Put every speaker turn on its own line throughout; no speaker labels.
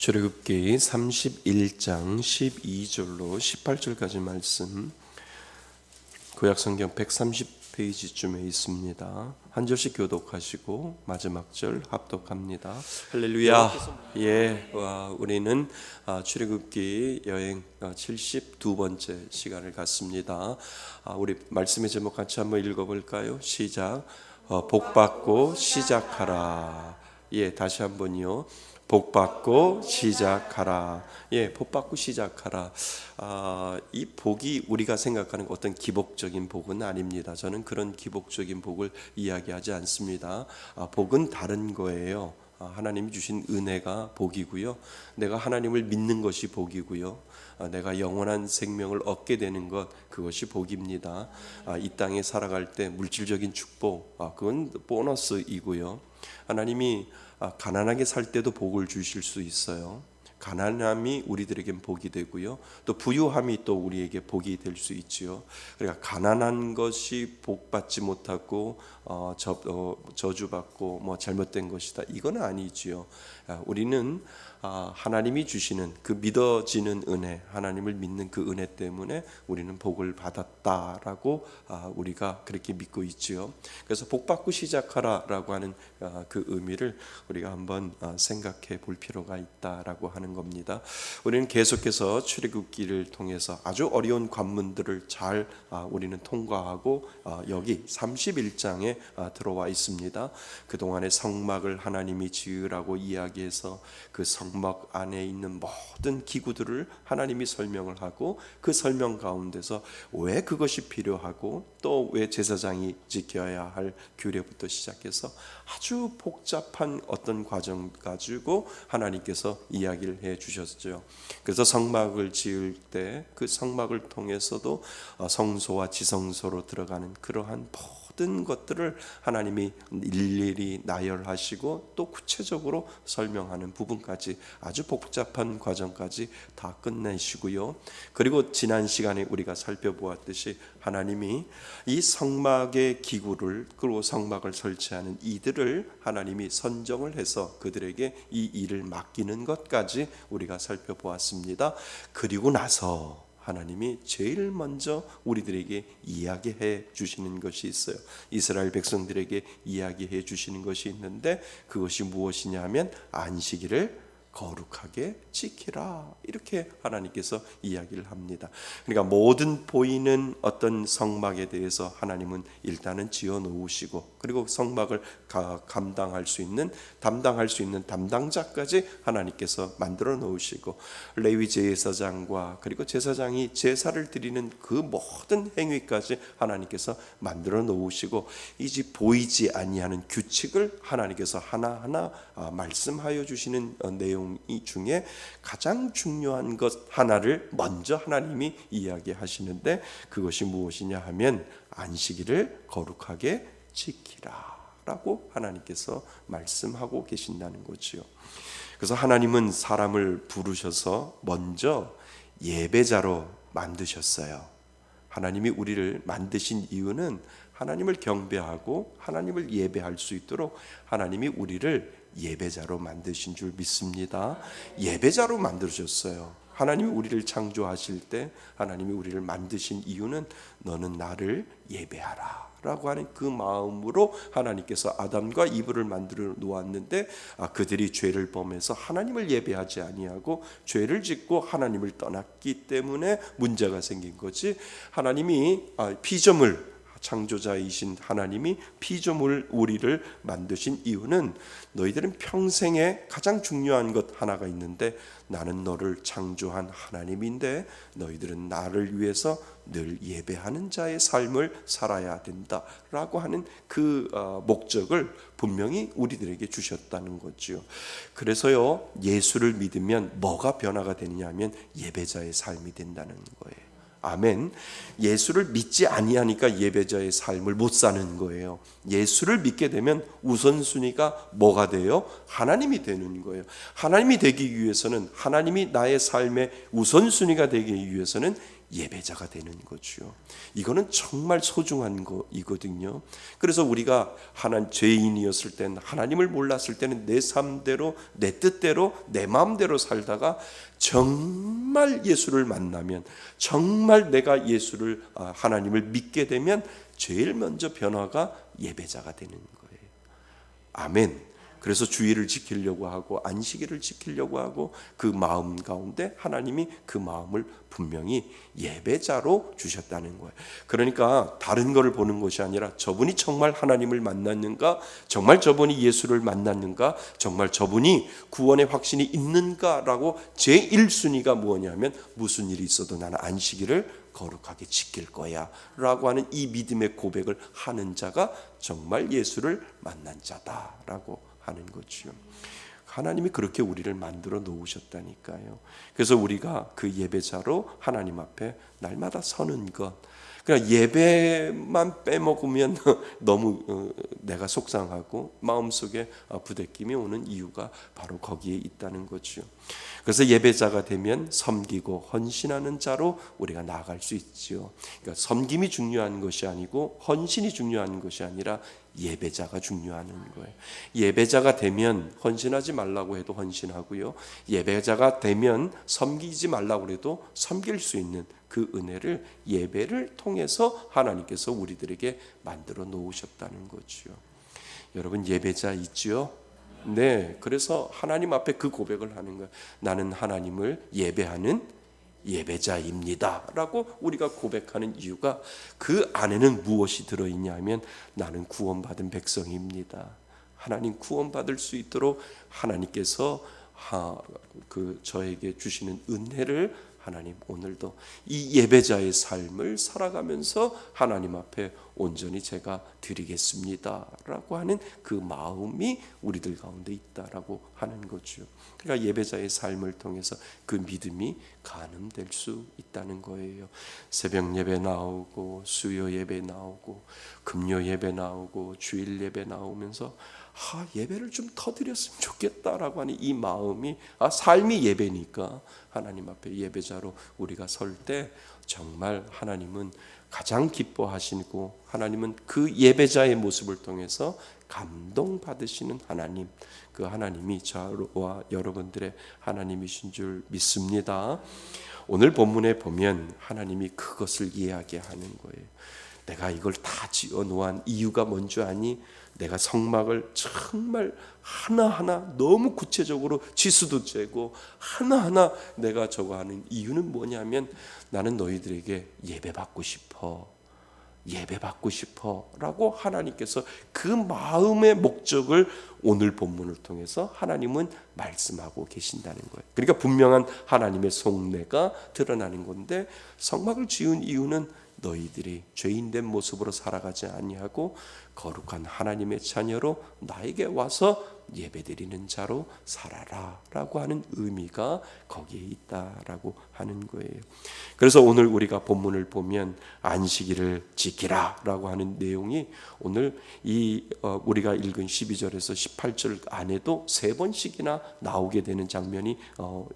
출애굽기 31장 12절로 18절까지 말씀, 구약성경 130페이지쯤에 있습니다. 한 절씩 교독하시고 마지막 절 합독합니다. 할렐루야. 우리는 출애굽기 여행 72번째 시간을 갖습니다. 우리 말씀의 제목 같이 한번 읽어볼까요? 시작. 복받고 시작하라. 다시 한번요. 복받고 시작하라. 복받고 시작하라. 이 복이 우리가 생각하는 어떤 기복적인 복은 아닙니다. 저는 그런 기복적인 복을 이야기하지 않습니다. 복은 다른 거예요. 하나님이 주신 은혜가 복이고요. 내가 하나님을 믿는 것이 복이고요. 내가 영원한 생명을 얻게 되는 것, 그것이 복입니다. 이 땅에 살아갈 때 물질적인 축복, 그건 보너스이고요. 하나님이 가난하게 살 때도 복을 주실 수 있어요. 가난함이 우리들에겐 복이 되고요. 또 부유함이 또 우리에게 복이 될 수 있지요. 그러니까 가난한 것이 복받지 못하고 저주받고 잘못된 것이다, 이건 아니지요. 우리는 하나님이 주시는 그 믿어지는 은혜, 하나님을 믿는 그 은혜 때문에 우리는 복을 받았다라고 우리가 그렇게 믿고 있지요. 그래서 복받고 시작하라라고 하는 그 의미를 우리가 한번 생각해 볼 필요가 있다라고 하는 겁니다. 우리는 계속해서 출애굽기를 통해서 아주 어려운 관문들을 잘 우리는 통과하고 여기 31장에 들어와 있습니다. 그동안의 성막을 하나님이 지으라고 이야기해서 그 성막 안에 있는 모든 기구들을 하나님이 설명을 하고, 그 설명 가운데서 왜 그것이 필요하고 또 왜 제사장이 지켜야 할 규례부터 시작해서 아주 복잡한 어떤 과정 가지고 하나님께서 이야기를 해 주셨죠. 그래서 성막을 지을 때 그 성막을 통해서도 성소와 지성소로 들어가는 그러한 모든 것들을 하나님이 일일이 나열하시고 또 구체적으로 설명하는 부분까지, 아주 복잡한 과정까지 다 끝내시고요. 그리고 지난 시간에 우리가 살펴보았듯이 하나님이 이 성막의 기구를, 그리고 성막을 설치하는 이들을 하나님이 선정을 해서 그들에게 이 일을 맡기는 것까지 우리가 살펴보았습니다. 그리고 나서 하나님이 제일 먼저 우리들에게 이야기해 주시는 것이 있어요. 이스라엘 백성들에게 이야기해 주시는 것이 있는데, 그것이 무엇이냐 하면 안식일을 거룩하게 지키라, 이렇게 하나님께서 이야기를 합니다. 그러니까 모든 보이는 어떤 성막에 대해서 하나님은 일단은 지어 놓으시고, 그리고 성막을 담당할 수 있는 담당자까지 하나님께서 만들어 놓으시고, 레위 제사장과 그리고 제사장이 제사를 드리는 그 모든 행위까지 하나님께서 만들어 놓으시고, 이제 보이지 아니하는 규칙을 하나님께서 하나하나 말씀하여 주시는 내용 이 중에 가장 중요한 것 하나를 먼저 하나님이 이야기하시는데, 그것이 무엇이냐 하면 안식일을 거룩하게 지키라라고 하나님께서 말씀하고 계신다는 거지요. 그래서 하나님은 사람을 부르셔서 먼저 예배자로 만드셨어요. 하나님이 우리를 만드신 이유는 하나님을 경배하고 하나님을 예배할 수 있도록 하나님이 우리를 예배자로 만드신 줄 믿습니다. 예배자로 만드셨어요. 하나님이 우리를 창조하실 때 하나님이 우리를 만드신 이유는 너는 나를 예배하라 라고 하는 그 마음으로 하나님께서 아담과 이브를 만들어 놓았는데, 그들이 죄를 범해서 하나님을 예배하지 아니하고 죄를 짓고 하나님을 떠났기 때문에 문제가 생긴 거지. 하나님이 창조자이신 하나님이 피조물 우리를 만드신 이유는 너희들은 평생에 가장 중요한 것 하나가 있는데, 나는 너를 창조한 하나님인데 너희들은 나를 위해서 늘 예배하는 자의 삶을 살아야 된다라고 하는 그 목적을 분명히 우리들에게 주셨다는 거죠. 그래서요, 예수를 믿으면 뭐가 변화가 되느냐 하면 예배자의 삶이 된다는 거예요. 아멘. 예수를 믿지 아니하니까 예배자의 삶을 못 사는 거예요. 예수를 믿게 되면 우선순위가 뭐가 돼요? 하나님이 되는 거예요. 하나님이 되기 위해서는, 하나님이 나의 삶의 우선순위가 되기 위해서는 예배자가 되는 거죠. 이거는 정말 소중한 거이거든요. 그래서 우리가 죄인이었을 때는, 하나님을 몰랐을 때는 내 삶대로, 내 뜻대로, 내 마음대로 살다가 정말 예수를 만나면, 정말 내가 하나님을 믿게 되면 제일 먼저 변화가 예배자가 되는 거예요. 아멘. 그래서 주의를 지키려고 하고 안식일을 지키려고 하고, 그 마음 가운데 하나님이 그 마음을 분명히 예배자로 주셨다는 거예요. 그러니까 다른 거를 보는 것이 아니라 저분이 정말 하나님을 만났는가, 정말 저분이 예수를 만났는가, 정말 저분이 구원의 확신이 있는가라고 제 1순위가 뭐냐면, 무슨 일이 있어도 나는 안식일을 거룩하게 지킬 거야 라고 하는 이 믿음의 고백을 하는 자가 정말 예수를 만난 자다라고 하는 거죠. 하나님이 그렇게 우리를 만들어 놓으셨다니까요. 그래서 우리가 그 예배자로 하나님 앞에 날마다 서는 것, 그러니까 예배만 빼먹으면 너무 내가 속상하고 마음속에 부대낌이 오는 이유가 바로 거기에 있다는 거죠. 그래서 예배자가 되면 섬기고 헌신하는 자로 우리가 나아갈 수 있죠. 그러니까 섬김이 중요한 것이 아니고 헌신이 중요한 것이 아니라 예배자가 중요한 거예요. 예배자가 되면 헌신하지 말라고 해도 헌신하고요, 예배자가 되면 섬기지 말라고 해도 섬길 수 있는 그 은혜를 예배를 통해서 하나님께서 우리들에게 만들어 놓으셨다는 거죠. 여러분 예배자 있죠? 네, 그래서 하나님 앞에 그 고백을 하는 거예요. 나는 하나님을 예배하는 예배자입니다 라고 우리가 고백하는 이유가, 그 안에는 무엇이 들어있냐면, 나는 구원받은 백성입니다. 하나님 구원받을 수 있도록 하나님께서 저에게 주시는 은혜를 하나님 오늘도 이 예배자의 삶을 살아가면서 하나님 앞에 온전히 제가 드리겠습니다 라고 하는 그 마음이 우리들 가운데 있다라고 하는 거죠. 그러니까 예배자의 삶을 통해서 그 믿음이 가늠될 수 있다는 거예요. 새벽 예배 나오고, 수요 예배 나오고, 금요 예배 나오고, 주일 예배 나오면서 예배를 좀 더 드렸으면 좋겠다라고 하는 이 마음이, 삶이 예배니까 하나님 앞에 예배자로 우리가 설 때 정말 하나님은 가장 기뻐하시고, 하나님은 그 예배자의 모습을 통해서 감동받으시는 하나님, 그 하나님이 저와 여러분들의 하나님이신 줄 믿습니다. 오늘 본문에 보면 하나님이 그것을 이야기하는 거예요. 내가 이걸 다 지어 놓은 이유가 뭔지 아니? 내가 성막을 정말 하나하나 너무 구체적으로 지수도 재고 하나하나 내가 저거 하는 이유는 뭐냐면, 나는 너희들에게 예배받고 싶어 라고 하나님께서 그 마음의 목적을 오늘 본문을 통해서 하나님은 말씀하고 계신다는 거예요. 그러니까 분명한 하나님의 속내가 드러나는 건데, 성막을 지은 이유는 너희들이 죄인된 모습으로 살아가지 아니하고 거룩한 하나님의 자녀로 나에게 와서 예배드리는 자로 살아라 라고 하는 의미가 거기에 있다라고 하는 거예요. 그래서 오늘 우리가 본문을 보면 안식일을 지키라 라고 하는 내용이 오늘 우리가 읽은 12절에서 18절 안에도 3번씩이나 나오게 되는 장면이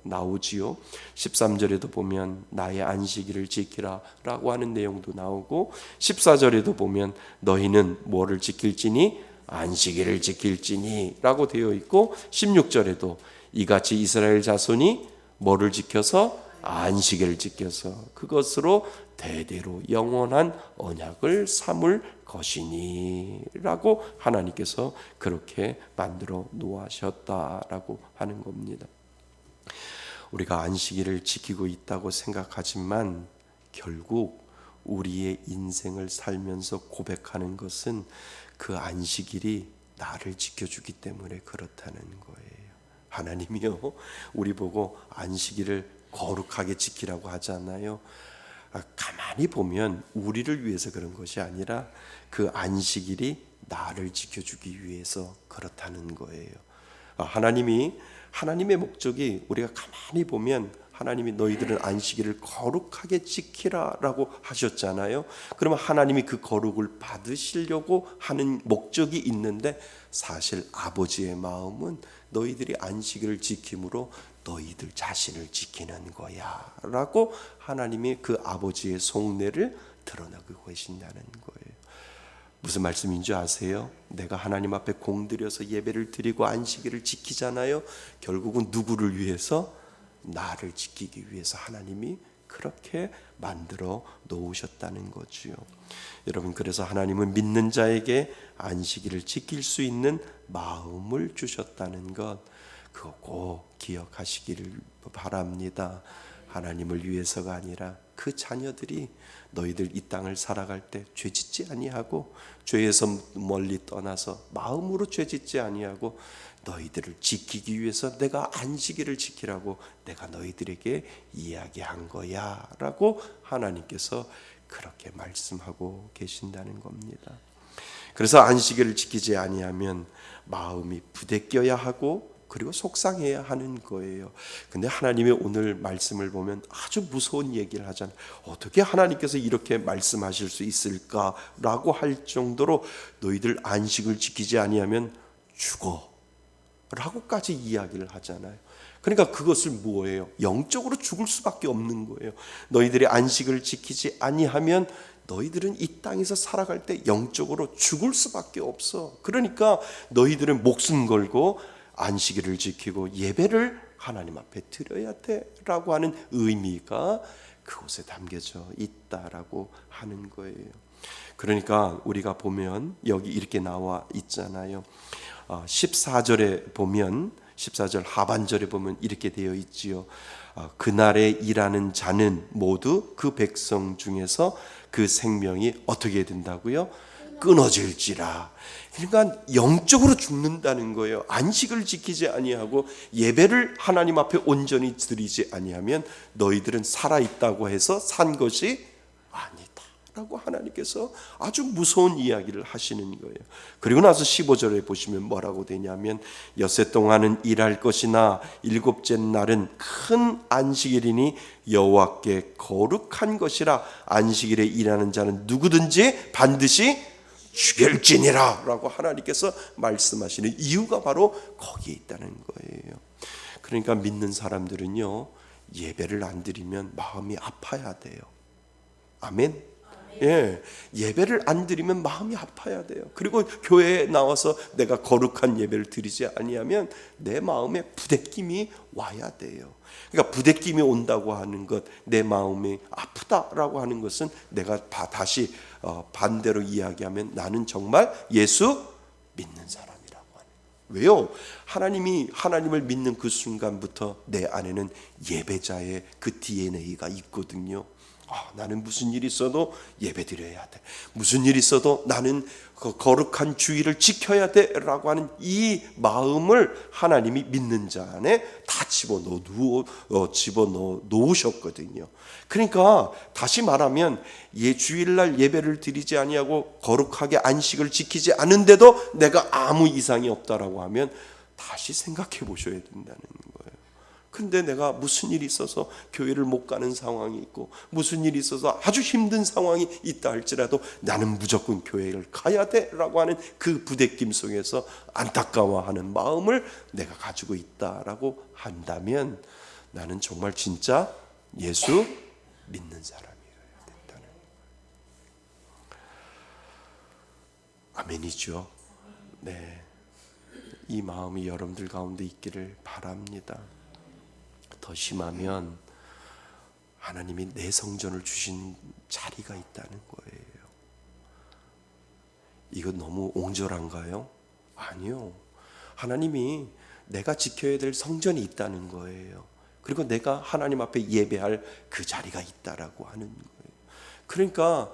나오지요. 13절에도 보면 나의 안식일을 지키라 라고 하는 내용도 나오고, 14절에도 보면 너희는 뭐를 지킬지니 안식일을 지킬지니 라고 되어 있고, 16절에도 이같이 이스라엘 자손이 뭐를 지켜서 안식일을 지켜서 그것으로 대대로 영원한 언약을 삼을 것이니 라고 하나님께서 그렇게 만들어 놓으셨다라고 하는 겁니다. 우리가 안식일을 지키고 있다고 생각하지만 결국 우리의 인생을 살면서 고백하는 것은 그 안식일이 나를 지켜주기 때문에 그렇다는 거예요. 하나님이요, 우리 보고 안식일을 거룩하게 지키라고 하잖아요. 가만히 보면 우리를 위해서 그런 것이 아니라 그 안식일이 나를 지켜주기 위해서 그렇다는 거예요. 하나님의 목적이, 우리가 가만히 보면 하나님이 너희들은 안식일을 거룩하게 지키라라고 하셨잖아요. 그러면 하나님이 그 거룩을 받으시려고 하는 목적이 있는데, 사실 아버지의 마음은 너희들이 안식일을 지킴으로 너희들 자신을 지키는 거야 라고 하나님이 그 아버지의 속내를 드러내고 계신다는 거예요. 무슨 말씀인 줄 아세요? 내가 하나님 앞에 공들여서 예배를 드리고 안식일을 지키잖아요. 결국은 누구를 위해서? 나를 지키기 위해서 하나님이 그렇게 만들어 놓으셨다는 거지요. 여러분, 그래서 하나님은 믿는 자에게 안식일을 지킬 수 있는 마음을 주셨다는 것, 그거 꼭 기억하시기를 바랍니다. 하나님을 위해서가 아니라 그 자녀들이 너희들 이 땅을 살아갈 때 죄짓지 아니하고 죄에서 멀리 떠나서 마음으로 죄짓지 아니하고 너희들을 지키기 위해서 내가 안식일을 지키라고 내가 너희들에게 이야기한 거야 라고 하나님께서 그렇게 말씀하고 계신다는 겁니다. 그래서 안식일을 지키지 아니하면 마음이 부대껴야 하고 그리고 속상해야 하는 거예요. 근데 하나님의 오늘 말씀을 보면 아주 무서운 얘기를 하잖아요. 어떻게 하나님께서 이렇게 말씀하실 수 있을까라고 할 정도로 너희들 안식을 지키지 아니하면 죽어 라고까지 이야기를 하잖아요. 그러니까 그것을 뭐예요? 영적으로 죽을 수밖에 없는 거예요. 너희들이 안식을 지키지 아니하면 너희들은 이 땅에서 살아갈 때 영적으로 죽을 수밖에 없어. 그러니까 너희들은 목숨 걸고 안식일을 지키고 예배를 하나님 앞에 드려야 돼라고 하는 의미가 그곳에 담겨져 있다라고 하는 거예요. 그러니까 우리가 보면 여기 이렇게 나와 있잖아요. 14절에 보면 14절 하반절에 보면 이렇게 되어 있지요. 그날에 일하는 자는 모두 그 백성 중에서 그 생명이 어떻게 된다고요? 끊어질지라. 그러니까 영적으로 죽는다는 거예요. 안식을 지키지 아니하고 예배를 하나님 앞에 온전히 드리지 아니하면 너희들은 살아있다고 해서 산 것이 아니다 라고 하나님께서 아주 무서운 이야기를 하시는 거예요. 그리고 나서 15절에 보시면 뭐라고 되냐면 엿새 동안은 일할 것이나 일곱째 날은 큰 안식일이니 여호와께 거룩한 것이라 안식일에 일하는 자는 누구든지 반드시 죽일지니라 라고 하나님께서 말씀하시는 이유가 바로 거기에 있다는 거예요. 그러니까 믿는 사람들은요, 예배를 안 드리면 마음이 아파야 돼요. 아멘. 예, 예배를 안 드리면 마음이 아파야 돼요. 그리고 교회에 나와서 내가 거룩한 예배를 드리지 아니하면 내 마음에 부대낌이 와야 돼요. 그러니까 부대낌이 온다고 하는 것, 내 마음이 아프다라고 하는 것은 내가 다시 반대로 이야기하면 나는 정말 예수 믿는 사람이라고 하는. 왜요? 하나님을 믿는 그 순간부터 내 안에는 예배자의 그 DNA가 있거든요. 나는 무슨 일이 있어도 예배 드려야 돼. 무슨 일이 있어도 나는 그 거룩한 주의를 지켜야 돼 라고 하는 이 마음을 하나님이 믿는 자 안에 다 집어넣어 놓으셨거든요. 그러니까 다시 말하면 주일날 예배를 드리지 아니하고 거룩하게 안식을 지키지 않은데도 내가 아무 이상이 없다라고 하면 다시 생각해 보셔야 된다는 거예요. 근데 내가 무슨 일이 있어서 교회를 못 가는 상황이 있고 무슨 일이 있어서 아주 힘든 상황이 있다 할지라도 나는 무조건 교회를 가야 돼라고 하는 그 부대낌 속에서 안타까워하는 마음을 내가 가지고 있다라고 한다면 나는 정말 진짜 예수 믿는 사람이어야 된다는 아멘이죠. 네, 이 마음이 여러분들 가운데 있기를 바랍니다. 더 심하면 하나님이 내 성전을 주신 자리가 있다는 거예요. 이거 너무 옹졸한가요? 아니요. 하나님이 내가 지켜야 될 성전이 있다는 거예요. 그리고 내가 하나님 앞에 예배할 그 자리가 있다라고 하는 거예요. 그러니까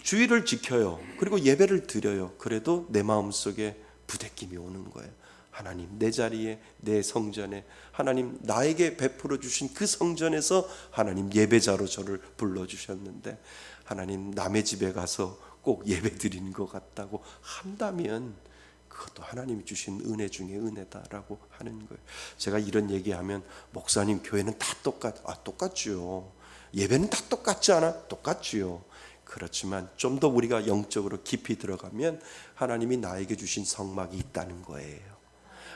주일을 지켜요. 그리고 예배를 드려요. 그래도 내 마음속에 부대낌이 오는 거예요. 하나님, 내 자리에, 내 성전에 하나님 나에게 베풀어 주신 그 성전에서 하나님 예배자로 저를 불러주셨는데 하나님 남의 집에 가서 꼭 예배 드리는 것 같다고 한다면 그것도 하나님이 주신 은혜 중에 은혜다라고 하는 거예요. 제가 이런 얘기하면 목사님 교회는 다 똑같죠. 예배는 다 똑같지 않아? 똑같지요. 그렇지만 좀 더 우리가 영적으로 깊이 들어가면 하나님이 나에게 주신 성막이 있다는 거예요.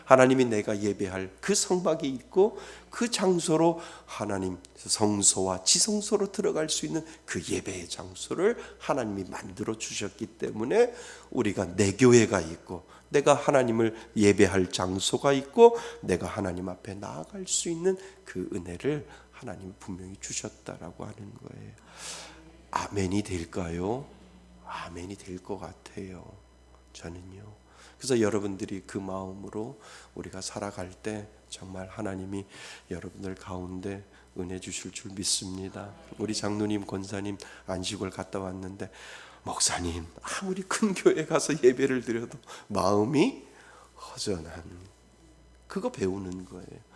하나님이 내가 예배할 그 성막이 있고 그 장소로 하나님 성소와 지성소로 들어갈 수 있는 그 예배의 장소를 하나님이 만들어 주셨기 때문에 우리가 내 교회가 있고 내가 하나님을 예배할 장소가 있고 내가 하나님 앞에 나아갈 수 있는 그 은혜를 하나님이 분명히 주셨다라고 하는 거예요. 아멘이 될까요? 아멘이 될 것 같아요. 저는요. 그래서 여러분들이 그 마음으로 우리가 살아갈 때 정말 하나님이 여러분들 가운데 은혜 주실 줄 믿습니다. 우리 장로님, 권사님 안식을 갔다 왔는데 목사님 아무리 큰 교회 가서 예배를 드려도 마음이 허전한 그거 배우는 거예요.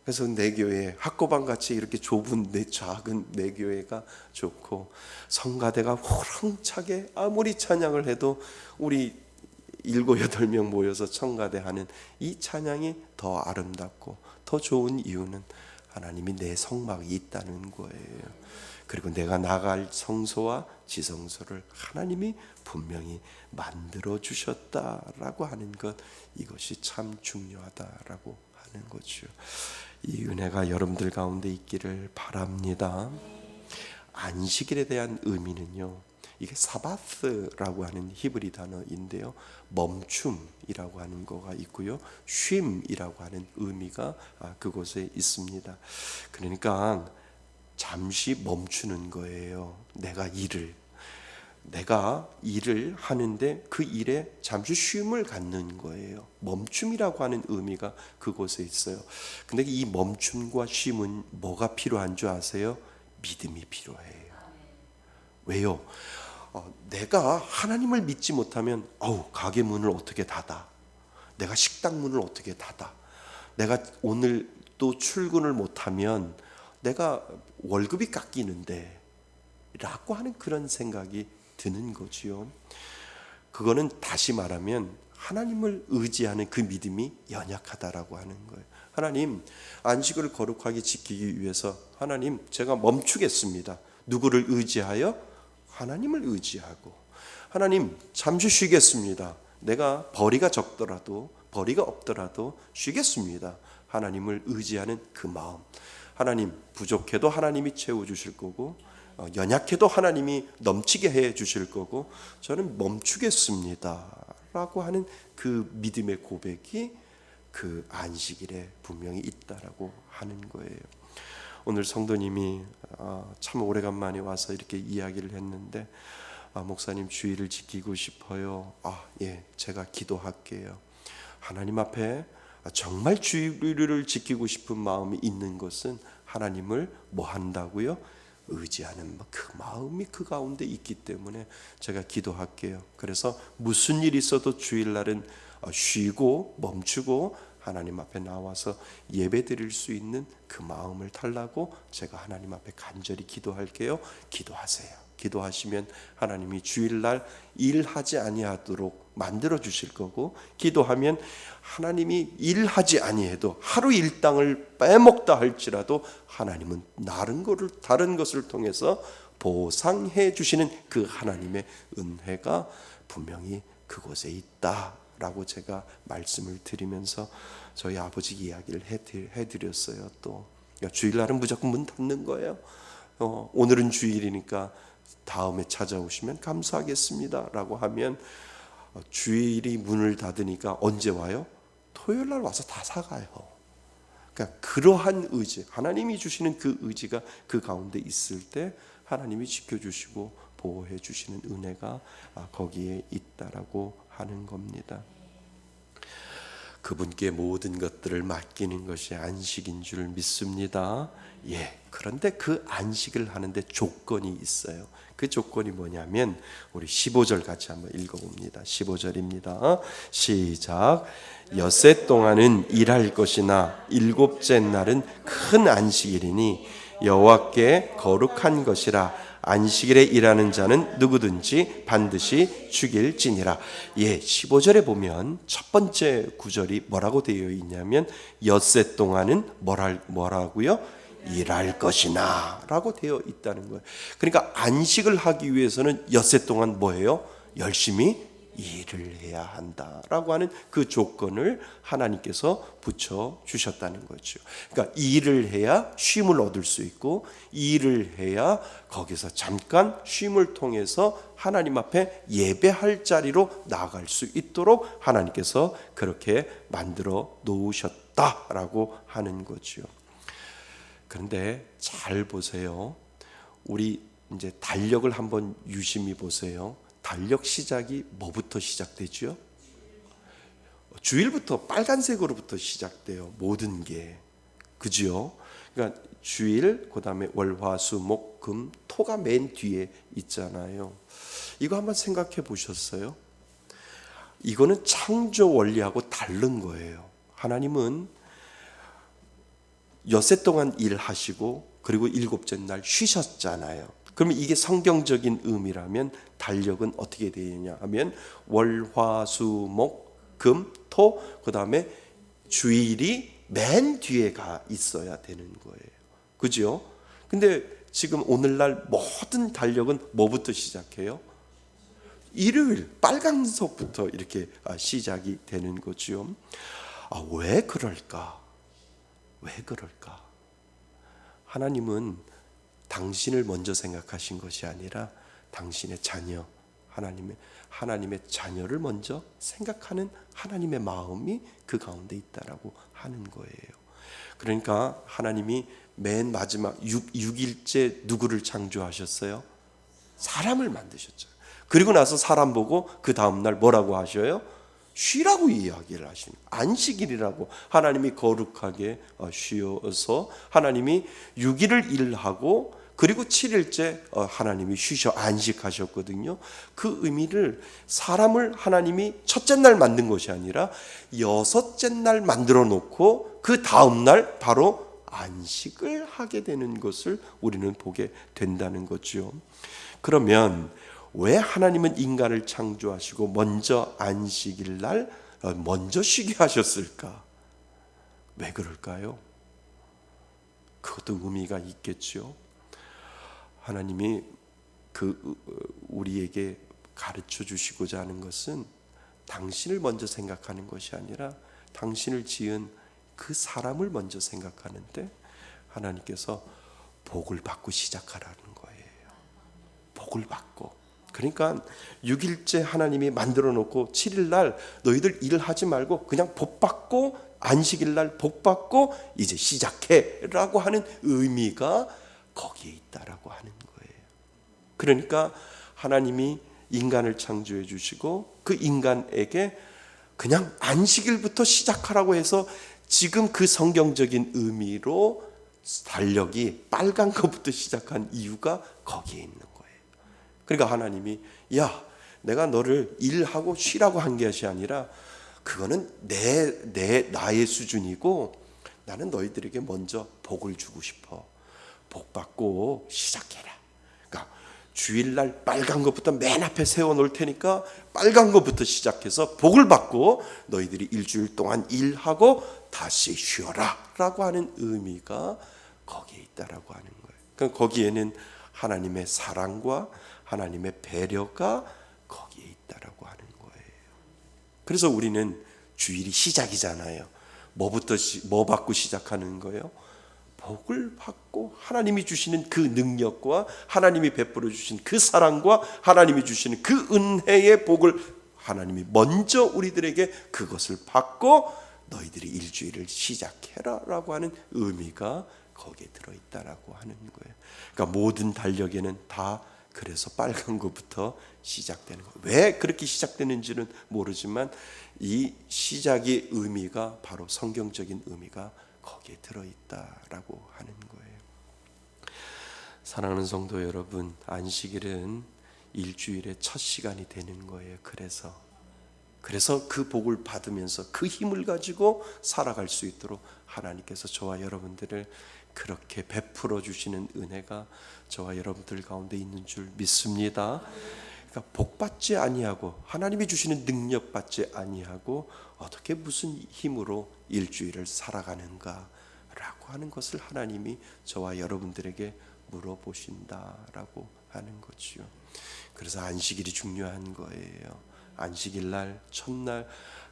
그래서 내 교회 학고방 같이 이렇게 좁은 내 작은 내 교회가 좋고 성가대가 호랑차게 아무리 찬양을 해도 우리 7, 8명 모여서 성가대 하는 이 찬양이 더 아름답고 더 좋은 이유는 하나님이 내 성막이 있다는 거예요. 그리고 내가 나갈 성소와 지성소를 하나님이 분명히 만들어 주셨다라고 하는 것, 이것이 참 중요하다라고 하는 거죠. 이 은혜가 여러분들 가운데 있기를 바랍니다. 안식일에 대한 의미는요, 이게 사바스라고 하는 히브리 단어인데요, 멈춤이라고 하는 거가 있고요, 쉼이라고 하는 의미가 그곳에 있습니다. 그러니까 잠시 멈추는 거예요. 내가 일을 하는데 그 일에 잠시 쉼을 갖는 거예요. 멈춤이라고 하는 의미가 그곳에 있어요. 근데 이 멈춤과 쉼은 뭐가 필요한 줄 아세요? 믿음이 필요해요. 왜요? 내가 하나님을 믿지 못하면 가게 문을 어떻게 닫아? 내가 식당 문을 어떻게 닫아? 내가 오늘 또 출근을 못하면 내가 월급이 깎이는데 라고 하는 그런 생각이 드는 거지요. 그거는 다시 말하면 하나님을 의지하는 그 믿음이 연약하다라고 하는 거예요. 하나님, 안식을 거룩하게 지키기 위해서 하나님, 제가 멈추겠습니다. 누구를 의지하여? 하나님을 의지하고. 하나님, 잠시 쉬겠습니다. 내가 벌이가 적더라도 벌이가 없더라도 쉬겠습니다. 하나님을 의지하는 그 마음. 하나님, 부족해도 하나님이 채워주실 거고 연약해도 하나님이 넘치게 해 주실 거고 저는 멈추겠습니다 라고 하는 그 믿음의 고백이 그 안식일에 분명히 있다라고 하는 거예요. 오늘 성도님이 참 오래간만에 와서 이렇게 이야기를 했는데 목사님 주일을 지키고 싶어요. 예, 제가 기도할게요. 하나님 앞에 정말 주일을 지키고 싶은 마음이 있는 것은 하나님을 뭐 한다고요? 의지하는 그 마음이 그 가운데 있기 때문에 제가 기도할게요. 그래서 무슨 일이 있어도 주일날은 쉬고 멈추고 하나님 앞에 나와서 예배 드릴 수 있는 그 마음을 달라고 제가 하나님 앞에 간절히 기도할게요. 기도하세요. 기도하시면 하나님이 주일날 일하지 아니하도록 만들어 주실 거고, 기도하면 하나님이 일하지 아니해도 하루 일당을 빼먹다 할지라도 하나님은 다른 것을 통해서 보상해 주시는 그 하나님의 은혜가 분명히 그곳에 있다라고 제가 말씀을 드리면서 저희 아버지 이야기를 해드렸어요. 또 주일날은 무조건 문 닫는 거예요. 오늘은 주일이니까 다음에 찾아오시면 감사하겠습니다 라고 하면 주일이 문을 닫으니까 언제 와요? 토요일날 와서 다 사가요. 그러니까 그러한 의지, 하나님이 주시는 그 의지가 그 가운데 있을 때 하나님이 지켜주시고 보호해 주시는 은혜가 거기에 있다라고 하는 겁니다. 그분께 모든 것들을 맡기는 것이 안식인 줄 믿습니다. 그런데 그 안식을 하는데 조건이 있어요. 그 조건이 뭐냐면 우리 15절 같이 한번 읽어봅니다. 15절입니다. 시작. 엿새 동안은 일할 것이나 일곱째 날은 큰 안식일이니 여호와께 거룩한 것이라. 안식일에 일하는 자는 누구든지 반드시 죽일지니라. 15절에 보면 첫 번째 구절이 뭐라고 되어 있냐면 엿새 동안은 뭐라고요? 일할 것이나 라고 되어 있다는 거예요. 그러니까 안식을 하기 위해서는 엿새 동안 뭐예요? 열심히 일을 해야 한다라고 하는 그 조건을 하나님께서 붙여 주셨다는 거죠. 그러니까 일을 해야 쉼을 얻을 수 있고, 일을 해야 거기서 잠깐 쉼을 통해서 하나님 앞에 예배할 자리로 나아갈 수 있도록 하나님께서 그렇게 만들어 놓으셨다라고 하는 거죠. 그런데 잘 보세요. 우리 이제 달력을 한번 유심히 보세요. 달력 시작이 뭐부터 시작되죠? 주일부터, 빨간색으로부터 시작돼요. 모든 게. 그죠? 그러니까 주일, 그 다음에 월, 화, 수, 목, 금, 토가 맨 뒤에 있잖아요. 이거 한번 생각해 보셨어요? 이거는 창조 원리하고 다른 거예요. 하나님은 엿새 동안 일하시고 그리고 일곱째 날 쉬셨잖아요. 그러면 이게 성경적인 의미라면 달력은 어떻게 되느냐 하면 월, 화, 수, 목, 금, 토, 그 다음에 주일이 맨 뒤에 가 있어야 되는 거예요. 그죠? 근데 지금 오늘날 모든 달력은 뭐부터 시작해요? 일요일, 빨간색부터 이렇게 시작이 되는 거죠. 왜 그럴까? 왜 그럴까? 하나님은 당신을 먼저 생각하신 것이 아니라 당신의 자녀, 하나님의 자녀를 먼저 생각하는 하나님의 마음이 그 가운데 있다라고 하는 거예요. 그러니까 하나님이 맨 마지막 6일째 누구를 창조하셨어요? 사람을 만드셨죠. 그리고 나서 사람 보고 그 다음날 뭐라고 하셔요? 쉬라고 이야기를 하십니다. 안식일이라고 하나님이 거룩하게 쉬어서 하나님이 6일을 일하고 그리고 7일째 하나님이 쉬셔 안식하셨거든요. 그 의미를 사람을 하나님이 첫째 날 만든 것이 아니라 여섯째 날 만들어 놓고 그 다음 날 바로 안식을 하게 되는 것을 우리는 보게 된다는 거죠. 그러면 왜 하나님은 인간을 창조하시고 먼저 안식일 날 먼저 쉬게 하셨을까? 왜 그럴까요? 그것도 의미가 있겠죠. 하나님이 우리에게 가르쳐 주시고자 하는 것은 당신을 먼저 생각하는 것이 아니라 당신을 지은 그 사람을 먼저 생각하는데 하나님께서 복을 받고 시작하라는 거예요. 복을 받고. 그러니까 6일째 하나님이 만들어 놓고 7일 날 너희들 일을 하지 말고 그냥 복 받고 안식일 날 복 받고 이제 시작해라고 하는 의미가 거기에 있다라고 하는 거예요. 그러니까 하나님이 인간을 창조해 주시고 그 인간에게 그냥 안식일부터 시작하라고 해서 지금 그 성경적인 의미로 달력이 빨간 것부터 시작한 이유가 거기에 있는 거예요. 그러니까 하나님이 내가 너를 일하고 쉬라고 한 것이 아니라 그거는 나의 수준이고 나는 너희들에게 먼저 복을 주고 싶어. 복 받고 시작해라. 그러니까 주일날 빨간 것부터 맨 앞에 세워놓을 테니까 빨간 것부터 시작해서 복을 받고 너희들이 일주일 동안 일하고 다시 쉬어라 라고 하는 의미가 거기에 있다라고 하는 거예요. 그러니까 거기에는 하나님의 사랑과 하나님의 배려가 거기에 있다라고 하는 거예요. 그래서 우리는 주일이 시작이잖아요. 뭐 받고 시작하는 거예요? 복을 받고 하나님이 주시는 그 능력과 하나님이 베풀어 주신 그 사랑과 하나님이 주시는 그 은혜의 복을 하나님이 먼저 우리들에게 그것을 받고 너희들이 일주일을 시작해라라고 하는 의미가 거기에 들어있다라고 하는 거예요. 그러니까 모든 달력에는 다 그래서 빨간 것부터 시작되는 거예요. 왜 그렇게 시작되는지는 모르지만 이 시작의 의미가 바로 성경적인 의미가 거기에 들어있다라고 하는 거예요. 사랑하는 성도 여러분, 안식일은 일주일의 첫 시간이 되는 거예요. 그래서 그 복을 받으면서 그 힘을 가지고 살아갈 수 있도록 하나님께서 저와 여러분들을 그렇게 베풀어 주시는 은혜가 저와 여러분들 가운데 있는 줄 믿습니다. 그러니까 복 받지 아니하고 하나님이 주시는 능력 받지 아니하고 어떻게 무슨 힘으로 일주일을 살아가는가라고 하는 것을 하나님이 저와 여러분들에게 물어보신다라고 하는 거지요. 그래서 안식일이 중요한 거예요. 안식일 날 첫날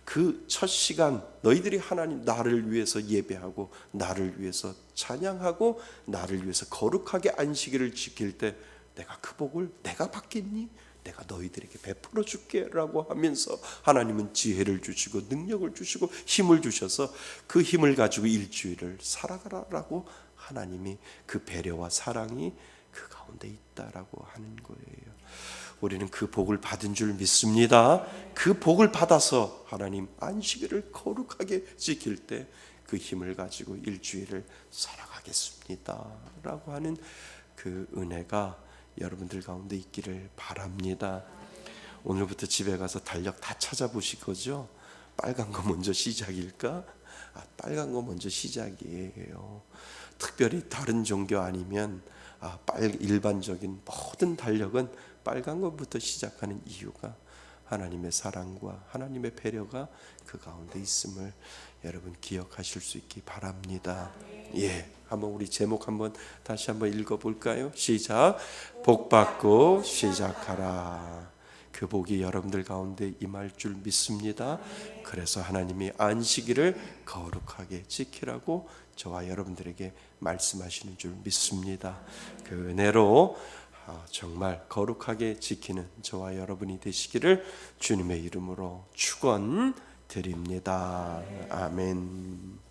그 첫 시간 너희들이 하나님 나를 위해서 예배하고 나를 위해서 찬양하고 나를 위해서 거룩하게 안식일을 지킬 때 내가 그 복을 내가 받겠니? 내가 너희들에게 베풀어 줄게 라고 하면서 하나님은 지혜를 주시고 능력을 주시고 힘을 주셔서 그 힘을 가지고 일주일을 살아가라라고 하나님이 그 배려와 사랑이 그 가운데 있다라고 하는 거예요. 우리는 그 복을 받은 줄 믿습니다. 그 복을 받아서 하나님 안식일을 거룩하게 지킬 때 그 힘을 가지고 일주일을 살아가겠습니다 라고 하는 그 은혜가 여러분들 가운데 있기를 바랍니다. 오늘부터 집에 가서 달력 다 찾아보실 거죠? 빨간 거 먼저 시작일까? 빨간 거 먼저 시작이에요. 특별히 다른 종교 아니면 일반적인 모든 달력은 빨간 것부터 시작하는 이유가 하나님의 사랑과 하나님의 배려가 그 가운데 있음을 여러분 기억하실 수 있기 바랍니다. 예, 한번 우리 제목 한번 다시 한번 읽어볼까요? 시작. 복 받고 시작하라. 그 복이 여러분들 가운데 임할 줄 믿습니다. 그래서 하나님이 안식일을 거룩하게 지키라고 저와 여러분들에게 말씀하시는 줄 믿습니다. 그 은혜로 정말 거룩하게 지키는 저와 여러분이 되시기를 주님의 이름으로 축원드립니다. 아멘.